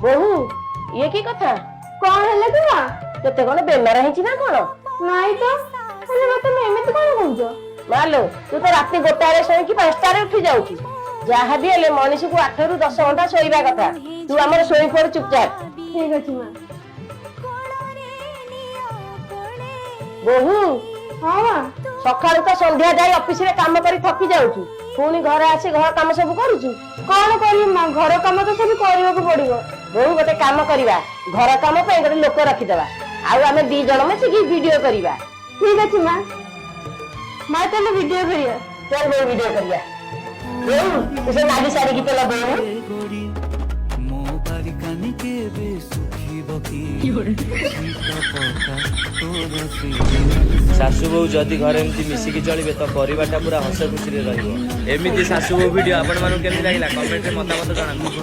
बोहू ये की कथा कौन है कि मां केते कोन बेमार हेछि ना कोन नहीं तो अरे मत में एमिति कोन कहजो मालो तू तो रात गोटारे सोई कि 5टा रे उठी जाउची जहा भी हेले मनीष को 8 रु 10 घंटा सोईबा कथा तू हमर सोई पड़ चुपचाप ठीक अछि मां बोहू हां मां सकाळू तो संध्या जाई ऑफिस रे काम करी थकी जाउची पुणी घर आसी घर काम सब करूछु कौन करी मां घर काम तो सब करबा को पड़िबो बोहू गोटे काम करवा घर काम पे गोटे लोक रखिदवा आउ आमे दी जण मिसिकी वीडियो करवा ठीक अछि मां मां चलो वीडियो करिया चल वो वीडियो करिया बोहू उसे नाली साड़ी की तो बोहू शाशु बहु जदि घर एमती मिसिकी चलिबे तो परिवारटा पूरा हस खुशी रे रहिबो एमिति शाशु बहु वीडियो आपण मानु केमति लागिला कमेंट रे मतामत जणाନ୍ତୁ।